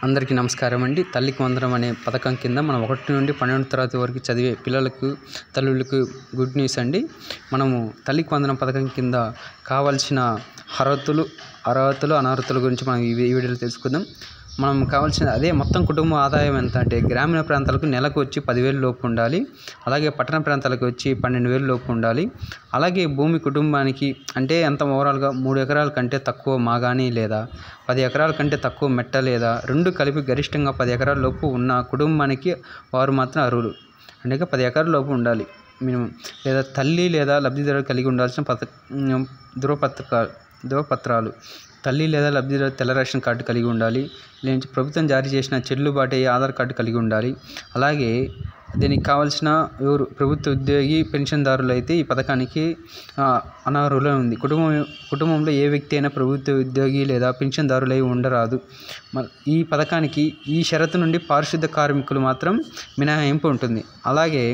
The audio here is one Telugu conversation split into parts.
అందరికీ నమస్కారం అండి. తల్లికి వందనం అనే పథకం కింద మనం 1 నుండి 12వ తరగతి వరకు చదివే పిల్లలకు తల్లులకు గుడ్ న్యూస్ అండి. మనము తల్లికి వందనం పథకం కింద కావాల్సిన అర్హతలు అనర్హతల గురించి మనం ఈ వీడియోలో తెలుసుకుందాం. మనం కావాల్సిన అదే మొత్తం కుటుంబ ఆదాయం ఎంత అంటే గ్రామీణ ప్రాంతాలకు నెలకు వచ్చి 10,000 లోపు ఉండాలి. అలాగే పట్టణ ప్రాంతాలకు వచ్చి 12,000 లోపు ఉండాలి. అలాగే భూమి కుటుంబానికి అంటే ఎంత ఓవరాల్గా 3 ఎకరాల కంటే తక్కువ మాగాణి లేదా 10 ఎకరాల కంటే తక్కువ మెట్ట లేదా రెండు కలిపి గరిష్టంగా 10 ఎకరాల లోపు ఉన్న కుటుంబానికి వారు మాత్రం అర్హులు. అంటే 10 ఎకరాల లోపు ఉండాలి మినిమం. లేదా తల్లి లేదా లబ్ధిదారులు కలిగి ఉండాల్సిన ధృవపత్రాలు తల్లి లేదా లబ్ధిదారు తెల్ల రేషన్ కార్డు కలిగి ఉండాలి. లేదంటే ప్రభుత్వం జారీ చేసిన చెల్లుబాటు అయ్యే ఆధార్ కార్డు కలిగి ఉండాలి. అలాగే దీనికి కావాల్సిన ప్రభుత్వ ఉద్యోగి పెన్షన్దారులు అయితే ఈ పథకానికి అనర్హులు ఉంది. కుటుంబంలో ఏ వ్యక్తి అయినా ప్రభుత్వ ఉద్యోగి లేదా పెన్షన్దారులై ఉండరాదు. ఈ పథకానికి ఈ షరతు నుండి పారిశుద్ధ కార్మికులు మాత్రం మినహాయింపు ఉంటుంది. అలాగే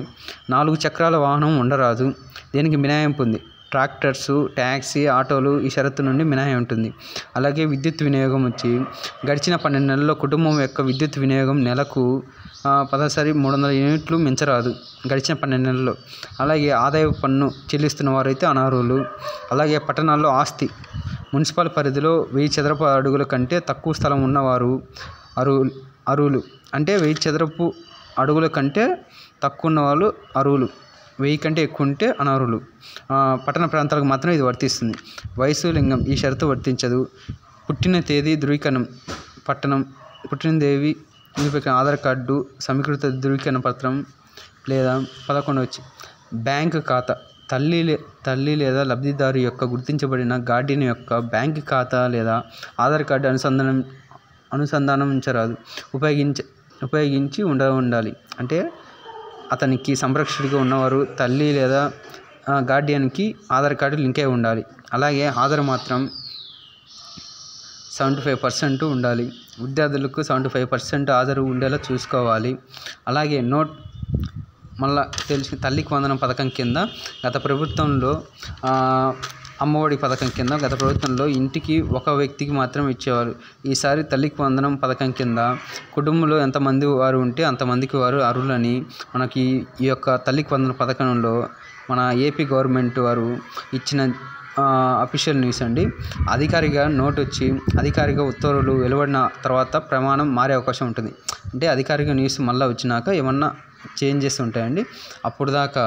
4 చక్రాల వాహనం ఉండరాదు. దీనికి మినహాయింపు ఉంది. ట్రాక్టర్సు, ట్యాక్సీ, ఆటోలు ఈ షరతు నుండి మినహాయింపు ఉంటుంది. అలాగే విద్యుత్ వినియోగం వచ్చి గడిచిన 12 నెలల్లో కుటుంబం యొక్క విద్యుత్ వినియోగం నెలకు 300 యూనిట్లు మించరాదు గడిచిన 12 నెలల్లో. అలాగే ఆదాయ పన్ను చెల్లిస్తున్న వారైతే అనర్హులు. అలాగే పట్టణాల్లో ఆస్తి మున్సిపల్ పరిధిలో 1000 చదరపు అడుగుల కంటే తక్కువ స్థలం ఉన్నవారు అర్హులు. అంటే 1000 చదరపు అడుగుల కంటే తక్కువ ఉన్నవాళ్ళు అర్హులు. 1000 కంటే ఎక్కువ ఉంటే అనర్హులు. పట్టణ ప్రాంతాలకు మాత్రం ఇది వర్తిస్తుంది. వయసు, లింగం ఈ షరతు వర్తించదు. పుట్టిన తేదీ ధృవీకరణం పుట్టిన తేదీ ఆధార్ కార్డు, సమీకృత ధృవీకరణ పత్రం లేదా 11 వచ్చి బ్యాంకు ఖాతా తల్లి లేదా లబ్ధిదారు యొక్క గుర్తించబడిన గార్డియన్ యొక్క బ్యాంకు ఖాతా లేదా ఆధార్ కార్డు అనుసంధానించరాదు. ఉపయోగించి ఉండాలి. అంటే అతనికి సంరక్షకుడిగా ఉన్నవారు తల్లి లేదా గార్డియన్కి ఆధార్ కార్డు లింక్ అయి ఉండాలి. అలాగే హాజరు మాత్రం 75% ఉండాలి. విద్యార్థులకు 75% హాజరు ఉండేలా చూసుకోవాలి. అలాగే మళ్ళా తెలిసిన తల్లికి వందనం పథకం కింద గత ప్రభుత్వంలో అమ్మఒడి పథకం కింద గత ప్రభుత్వంలో ఇంటికి ఒక వ్యక్తికి మాత్రం ఇచ్చేవారు. ఈసారి తల్లికి వందనం పథకం కింద కుటుంబంలో ఎంతమంది వారు ఉంటే అంతమందికి వారు అర్హులని మనకి ఈ యొక్క తల్లికి వందనం పథకంలో మన ఏపీ గవర్నమెంట్ వారు ఇచ్చిన అఫీషియల్ న్యూస్ అండి. అధికారిక ఉత్తర్వులు వెలువడిన తర్వాత ప్రమాణం మారే అవకాశం ఉంటుంది. అంటే అధికారిక న్యూస్ మళ్ళీ వచ్చినాక ఏమన్నా చేంజెస్ ఉంటాయండి. అప్పుడు దాకా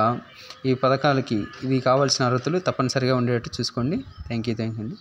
ఈ పథకాలకి ఇవి కావాల్సిన అర్హతలు తప్పనిసరిగా ఉండేటట్టు చూసుకోండి. థ్యాంక్ యూ అండి.